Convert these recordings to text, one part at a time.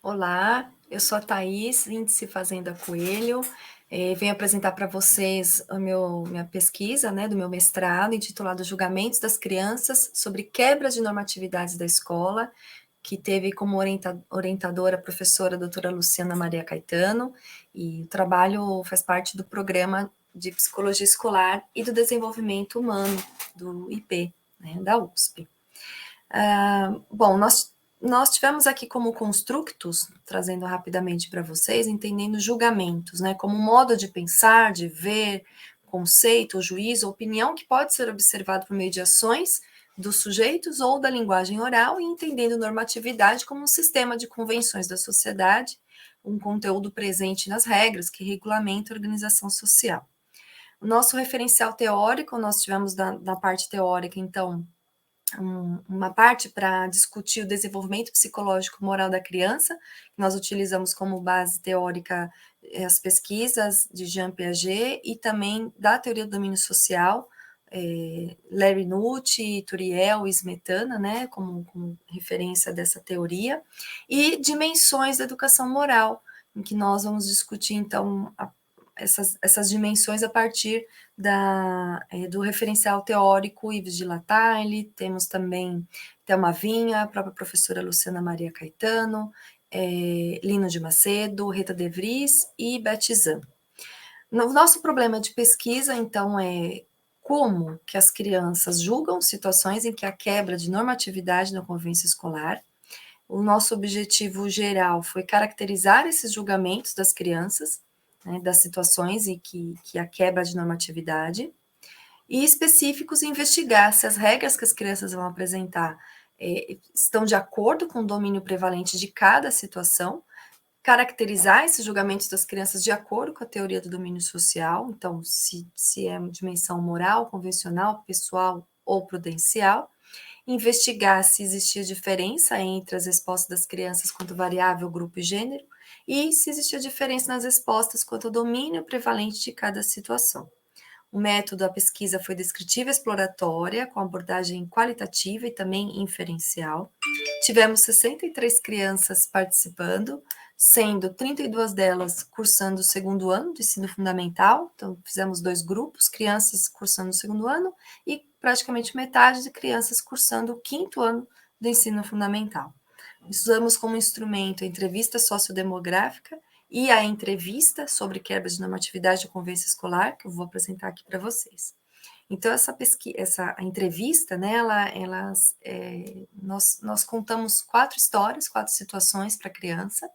Olá, eu sou a Thaís, Índice Fazenda Coelho. Venho apresentar para vocês minha pesquisa, né, do meu mestrado, intitulado Julgamentos das Crianças sobre Quebras de Normatividades da Escola, que teve como orientadora a professora doutora Luciana Maria Caetano, e o trabalho faz parte do programa de Psicologia Escolar e do Desenvolvimento Humano, do IP, né, da USP. Bom, nós tivemos aqui como constructos, trazendo rapidamente para vocês, entendendo julgamentos, né, como modo de pensar, de ver, conceito, juízo, opinião que pode ser observado por meio de ações dos sujeitos ou da linguagem oral, e entendendo normatividade como um sistema de convenções da sociedade, um conteúdo presente nas regras que regulamenta a organização social. O nosso referencial teórico, nós tivemos da parte teórica, então, uma parte para discutir o desenvolvimento psicológico moral da criança. Nós utilizamos como base teórica as pesquisas de Jean Piaget e também da teoria do domínio social, Larry Nucci, Turiel e Smetana, né, como referência dessa teoria, e dimensões da educação moral, em que nós vamos discutir, então, essas dimensões a partir do referencial teórico Yves de Lattaille. Temos também Thelma Vinha, a própria professora Luciana Maria Caetano, Lino de Macedo, Rita De Vries e Beth Zahn. O nosso problema de pesquisa, então, é como que as crianças julgam situações em que há quebra de normatividade na convivência escolar. O nosso objetivo geral foi caracterizar esses julgamentos das crianças, né, das situações em que há quebra de normatividade, e específicos investigar se as regras que as crianças vão apresentar estão de acordo com o domínio prevalente de cada situação, caracterizar esses julgamentos das crianças de acordo com a teoria do domínio social, então, se é uma dimensão moral, convencional, pessoal ou prudencial, investigar se existia diferença entre as respostas das crianças quanto variável, grupo e gênero, e se existia diferença nas respostas quanto ao domínio prevalente de cada situação. O método da pesquisa foi descritiva e exploratória, com abordagem qualitativa e também inferencial. Tivemos 63 crianças participando, sendo 32 delas cursando o segundo ano do ensino fundamental. Então, fizemos 2 grupos, crianças cursando o segundo ano e praticamente metade de crianças cursando o quinto ano do ensino fundamental. Usamos como instrumento a entrevista sociodemográfica e a entrevista sobre quebra de normatividade da convivência escolar, que eu vou apresentar aqui para vocês. Então, essa entrevista, né, nós contamos 4 histórias, 4 situações para a criança.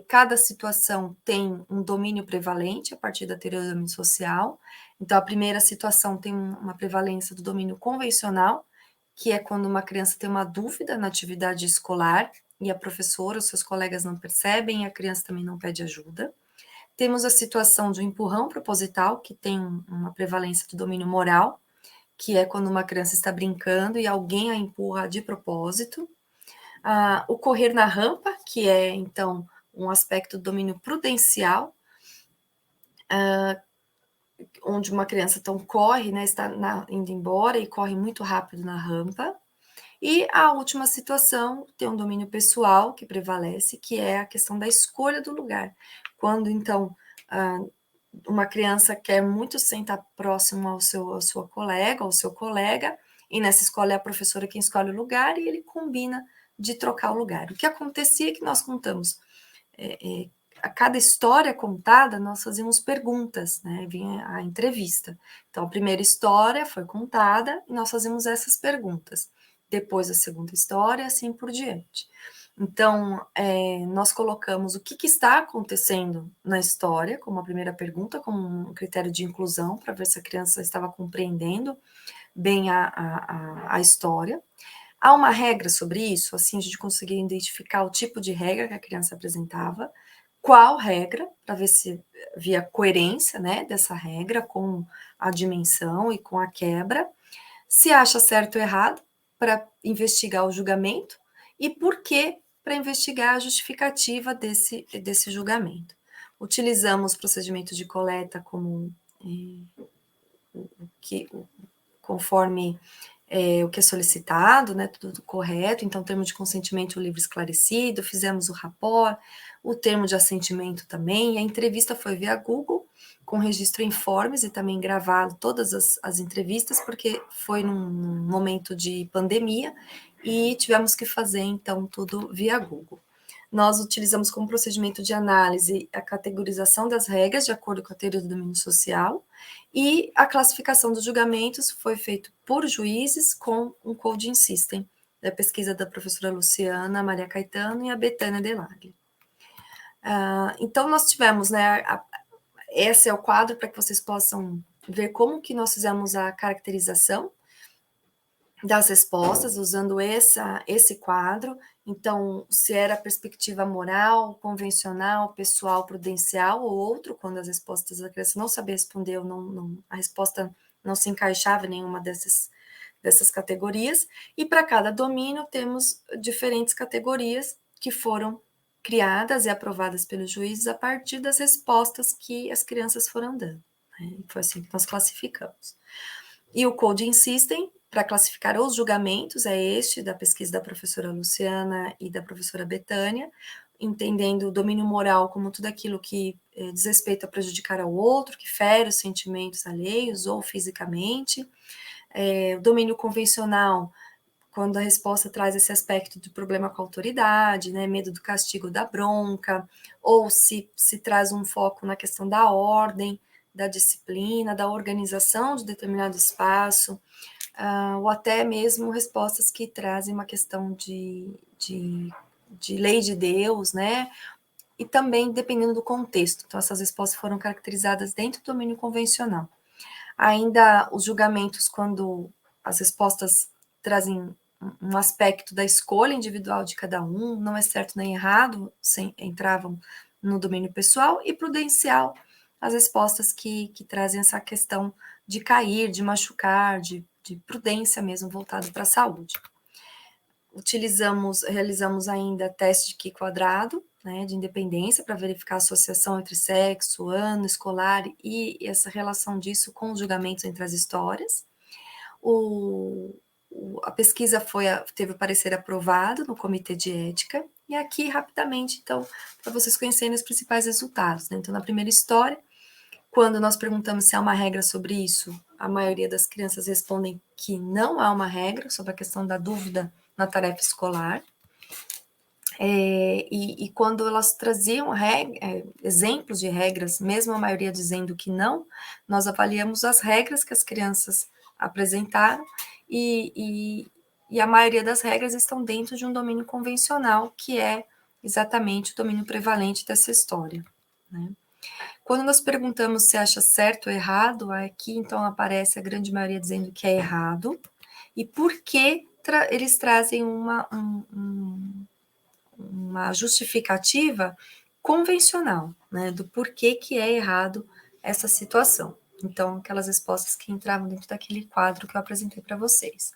Cada situação tem um domínio prevalente a partir da teoria do domínio social. Então, a primeira situação tem uma prevalência do domínio convencional, que é quando uma criança tem uma dúvida na atividade escolar e a professora, os seus colegas não percebem e a criança também não pede ajuda. Temos a situação de um empurrão proposital, que tem uma prevalência do domínio moral, que é quando uma criança está brincando e alguém a empurra de propósito. O correr na rampa, que é, então, um aspecto do domínio prudencial, onde uma criança, então, corre, né, está indo embora e corre muito rápido na rampa. E a última situação tem um domínio pessoal que prevalece, que é a questão da escolha do lugar. Quando, então, uma criança quer muito sentar próximo à sua colega, ao seu colega, e nessa escola é a professora quem escolhe o lugar, e ele combina de trocar o lugar. O que acontecia é que nós contamos, a cada história contada, nós fazíamos perguntas, né? Vinha a entrevista. Então, a primeira história foi contada e nós fazíamos essas perguntas. Depois, a segunda história, assim por diante. Então, nós colocamos o que está acontecendo na história, como a primeira pergunta, como um critério de inclusão, para ver se a criança estava compreendendo bem a história. Há uma regra sobre isso, assim a gente conseguia identificar o tipo de regra que a criança apresentava, qual regra, para ver se havia coerência, né, dessa regra com a dimensão e com a quebra, se acha certo ou errado, para investigar o julgamento, e por que, para investigar a justificativa desse julgamento. Utilizamos procedimentos de coleta como conforme o que é solicitado, né, tudo correto, então termo de consentimento livre esclarecido, fizemos o rapport, o termo de assentimento também, a entrevista foi via Google, com registro em forms e também gravado todas as entrevistas, porque foi num momento de pandemia e tivemos que fazer, então, tudo via Google. Nós utilizamos como procedimento de análise a categorização das regras de acordo com a teoria do domínio social e a classificação dos julgamentos foi feito por juízes com um coding system, da pesquisa da professora Luciana Maria Caetano e a Betânia Delagre. Então, nós tivemos, né, esse é o quadro para que vocês possam ver como que nós fizemos a caracterização das respostas, usando esse quadro. Então, se era perspectiva moral, convencional, pessoal, prudencial, ou outro, quando as respostas da criança não sabia responder, ou a resposta não se encaixava em nenhuma dessas categorias. E para cada domínio, temos diferentes categorias que foram criadas e aprovadas pelos juízes a partir das respostas que as crianças foram dando. Né? Foi assim que nós classificamos. E o Coding System, para classificar os julgamentos, é este da pesquisa da professora Luciana e da professora Betânia, entendendo o domínio moral como tudo aquilo que diz respeito a prejudicar ao outro, que fere os sentimentos alheios ou fisicamente. O domínio convencional, quando a resposta traz esse aspecto do problema com a autoridade, né, medo do castigo, da bronca, ou se traz um foco na questão da ordem, da disciplina, da organização de determinado espaço, ou até mesmo respostas que trazem uma questão de lei de Deus, né? E também dependendo do contexto. Então, essas respostas foram caracterizadas dentro do domínio convencional. Ainda os julgamentos, quando as respostas trazem um aspecto da escolha individual de cada um, não é certo nem errado, entravam no domínio pessoal, e prudencial, as respostas que trazem essa questão de cair, de machucar, de prudência mesmo, voltado para a saúde. Realizamos ainda teste de Q quadrado, né, de independência, para verificar a associação entre sexo, ano escolar e essa relação disso com os julgamentos entre as histórias. A pesquisa teve o parecer aprovado no Comitê de Ética, e aqui, rapidamente, então, para vocês conhecerem os principais resultados. Né? Então, na primeira história, quando nós perguntamos se há uma regra sobre isso, a maioria das crianças respondem que não há uma regra sobre a questão da dúvida na tarefa escolar. E quando elas traziam exemplos de regras, mesmo a maioria dizendo que não, nós avaliamos as regras que as crianças apresentaram e a maioria das regras estão dentro de um domínio convencional, que é exatamente o domínio prevalente dessa história. Né? Quando nós perguntamos se acha certo ou errado, aqui então aparece a grande maioria dizendo que é errado, e por que eles trazem uma justificativa convencional, né, do porquê que é errado essa situação. Então, aquelas respostas que entravam dentro daquele quadro que eu apresentei para vocês.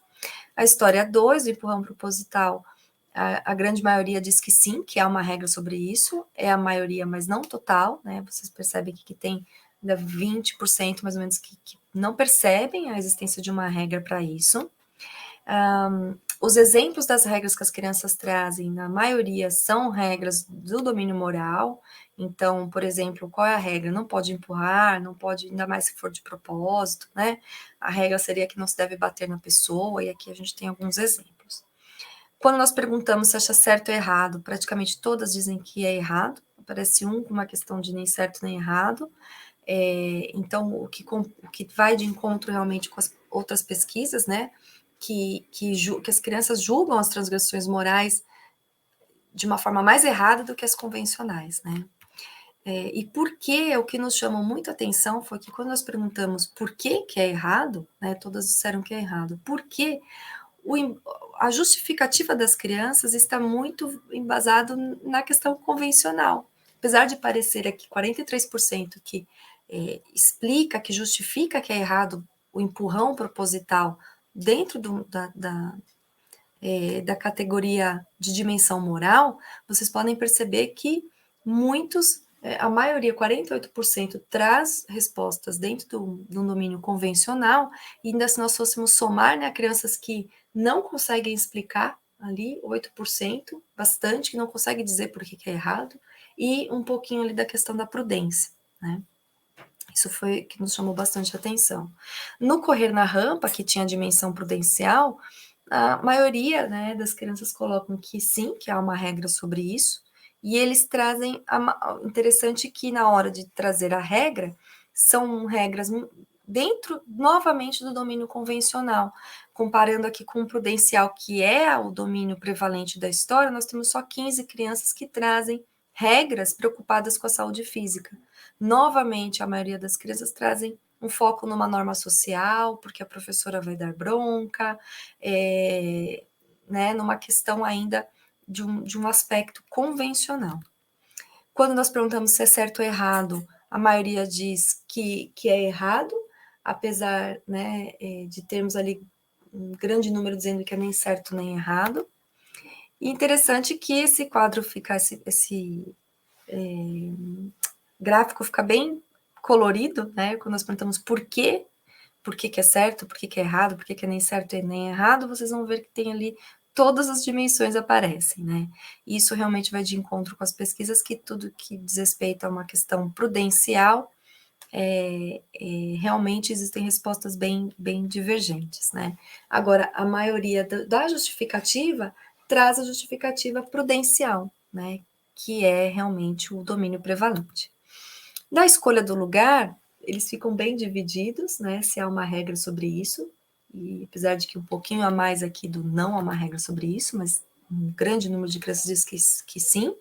A história 2, do empurrão proposital, a grande maioria diz que sim, que há uma regra sobre isso, é a maioria, mas não total, né? Vocês percebem que tem ainda 20% mais ou menos que não percebem a existência de uma regra para isso. Os exemplos das regras que as crianças trazem, na maioria, são regras do domínio moral. Então, por exemplo, qual é a regra? Não pode empurrar, não pode, ainda mais se for de propósito, né? A regra seria que não se deve bater na pessoa, e aqui a gente tem alguns exemplos. Quando nós perguntamos se acha certo ou errado, praticamente todas dizem que é errado, aparece com uma questão de nem certo nem errado. Então, o que vai de encontro realmente com as outras pesquisas, né? Que as crianças julgam as transgressões morais de uma forma mais errada do que as convencionais, né? E por que o que nos chamou muita atenção foi que quando nós perguntamos por que é errado, né, todas disseram que é errado, porque a justificativa das crianças está muito embasado na questão convencional. Apesar de parecer aqui 43% que explica, que justifica que é errado o empurrão proposital dentro da categoria de dimensão moral, vocês podem perceber que muitos a maioria, 48%, traz respostas dentro do domínio convencional, e ainda se nós fôssemos somar, né, crianças que não conseguem explicar ali, 8%, bastante, que não conseguem dizer por que é errado, e um pouquinho ali da questão da prudência, né? Isso foi que nos chamou bastante atenção. No correr na rampa, que tinha a dimensão prudencial, a maioria, né, das crianças colocam que sim, que há uma regra sobre isso, e eles trazem, interessante que na hora de trazer a regra, são regras dentro, novamente, do domínio convencional. Comparando aqui com o prudencial, que é o domínio prevalente da história, nós temos só 15 crianças que trazem regras preocupadas com a saúde física. Novamente, a maioria das crianças trazem um foco numa norma social, porque a professora vai dar bronca, né, numa questão ainda de um aspecto convencional. Quando nós perguntamos se é certo ou errado, a maioria diz que é errado, apesar, né, de termos ali um grande número dizendo que é nem certo nem errado. E interessante que esse quadro fica, esse gráfico fica bem colorido, né? Quando nós perguntamos por que é certo, por que é errado, por que é nem certo e nem errado, vocês vão ver que tem ali todas as dimensões aparecem, né? E isso realmente vai de encontro com as pesquisas, que tudo que diz respeito a uma questão prudencial, realmente existem respostas bem divergentes, né? Agora, a maioria da justificativa traz a justificativa prudencial, né? Que é realmente o domínio prevalente. Na escolha do lugar, eles ficam bem divididos, né? Se há uma regra sobre isso, e apesar de que um pouquinho a mais aqui do não há uma regra sobre isso, mas um grande número de crianças diz que sim.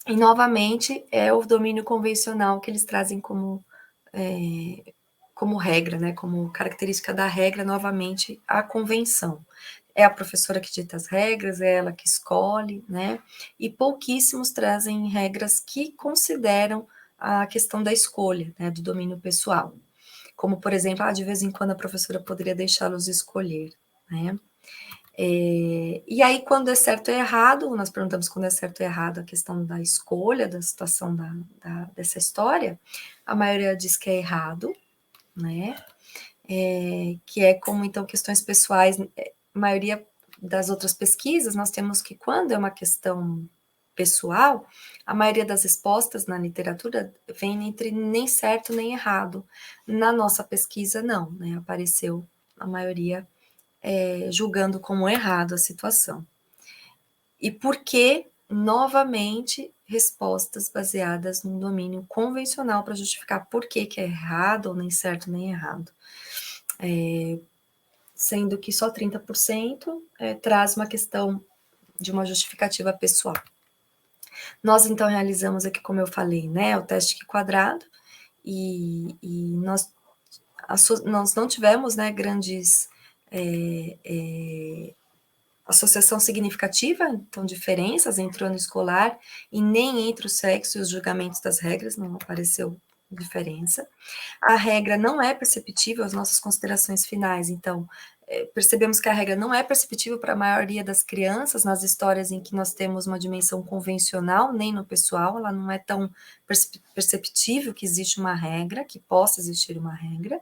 E novamente é o domínio convencional que eles trazem como regra, né? Como característica da regra, novamente, a convenção. É a professora que dita as regras, é ela que escolhe, né? E pouquíssimos trazem regras que consideram a questão da escolha, né, do domínio pessoal. Como, por exemplo, de vez em quando a professora poderia deixá-los escolher, né? E aí, quando é certo ou errado, nós perguntamos quando é certo ou errado a questão da escolha, da situação dessa história, a maioria diz que é errado, né? Que é como, então, questões pessoais, a maioria das outras pesquisas, nós temos que quando é uma questão pessoal, a maioria das respostas na literatura vem entre nem certo nem errado. Na nossa pesquisa, não, né? Apareceu a maioria julgando como errado a situação. E por que, novamente, respostas baseadas no domínio convencional para justificar por que é errado, ou nem certo nem errado. Sendo que só 30% traz uma questão de uma justificativa pessoal. Nós, então, realizamos aqui, como eu falei, né, o teste quadrado, e nós não tivemos, né, grandes associação significativa, então diferenças entre o ano escolar e nem entre o sexo e os julgamentos das regras, não apareceu diferença. A regra não é perceptível, as nossas considerações finais, então, percebemos que a regra não é perceptível para a maioria das crianças, nas histórias em que nós temos uma dimensão convencional, nem no pessoal, ela não é tão perceptível que existe uma regra, que possa existir uma regra.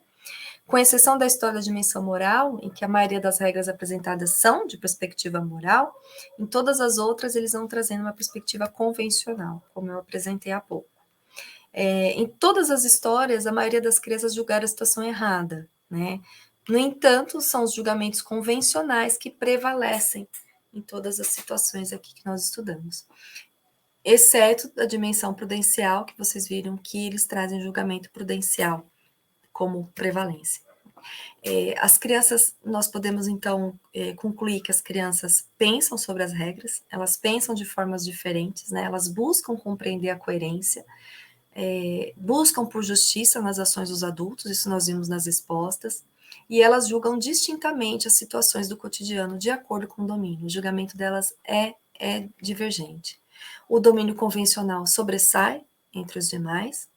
Com exceção da história da dimensão moral, em que a maioria das regras apresentadas são de perspectiva moral, em todas as outras eles vão trazendo uma perspectiva convencional, como eu apresentei há pouco. Em todas as histórias, a maioria das crianças julgaram a situação errada, né? No entanto, são os julgamentos convencionais que prevalecem em todas as situações aqui que nós estudamos. Exceto a dimensão prudencial, que vocês viram que eles trazem julgamento prudencial como prevalência. As crianças, nós podemos então concluir que as crianças pensam sobre as regras, elas pensam de formas diferentes, né? Elas buscam compreender a coerência, buscam por justiça nas ações dos adultos, isso nós vimos nas respostas, e elas julgam distintamente as situações do cotidiano de acordo com o domínio. O julgamento delas é divergente. O domínio convencional sobressai entre os demais,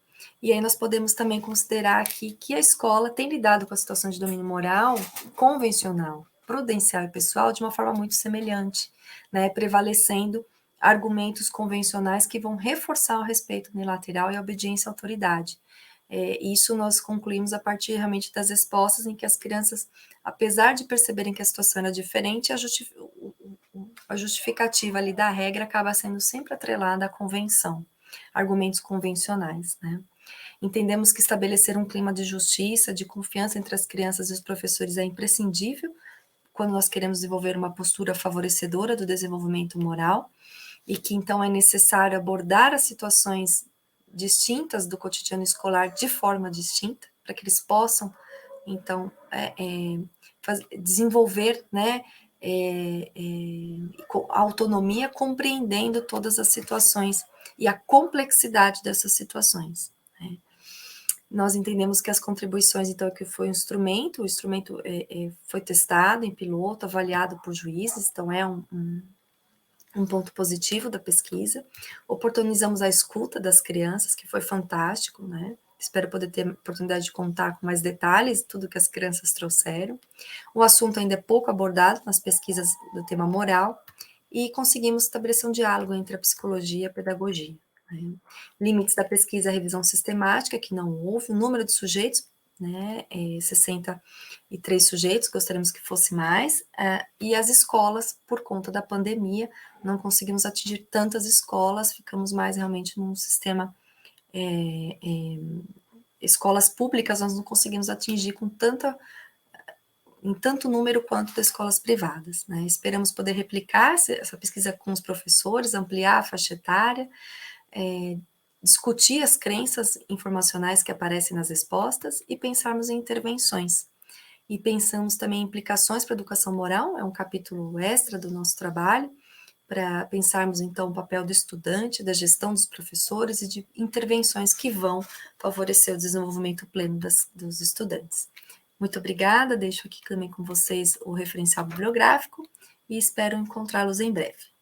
e aí nós podemos também considerar aqui que a escola tem lidado com a situação de domínio moral convencional, prudencial e pessoal de uma forma muito semelhante, né, prevalecendo argumentos convencionais que vão reforçar o respeito unilateral e a obediência à autoridade. Isso nós concluímos a partir realmente das respostas em que as crianças, apesar de perceberem que a situação era diferente, a justificativa ali da regra acaba sendo sempre atrelada à convenção, argumentos convencionais, né? Entendemos que estabelecer um clima de justiça, de confiança entre as crianças e os professores é imprescindível quando nós queremos desenvolver uma postura favorecedora do desenvolvimento moral, e que então é necessário abordar as situações distintas do cotidiano escolar de forma distinta, para que eles possam, então, desenvolver, né, a autonomia, compreendendo todas as situações e a complexidade dessas situações, né. Nós entendemos que as contribuições, então, que foi o instrumento foi testado em piloto, avaliado por juízes, então é um ponto positivo da pesquisa. Oportunizamos a escuta das crianças, que foi fantástico, né? Espero poder ter a oportunidade de contar com mais detalhes tudo que as crianças trouxeram. O assunto ainda é pouco abordado nas pesquisas do tema moral, e conseguimos estabelecer um diálogo entre a psicologia e a pedagogia, né? Limites da pesquisa, revisão sistemática, que não houve, o número de sujeitos, né, 63 sujeitos, gostaríamos que fosse mais, e as escolas, por conta da pandemia, não conseguimos atingir tantas escolas, ficamos mais realmente num sistema, escolas públicas nós não conseguimos atingir em tanto número quanto das escolas privadas, né? Esperamos poder replicar essa pesquisa com os professores, ampliar a faixa etária, discutir as crenças informacionais que aparecem nas respostas e pensarmos em intervenções. E pensamos também em implicações para a educação moral, é um capítulo extra do nosso trabalho, para pensarmos então o papel do estudante, da gestão dos professores e de intervenções que vão favorecer o desenvolvimento pleno dos estudantes. Muito obrigada, deixo aqui também com vocês o referencial bibliográfico e espero encontrá-los em breve.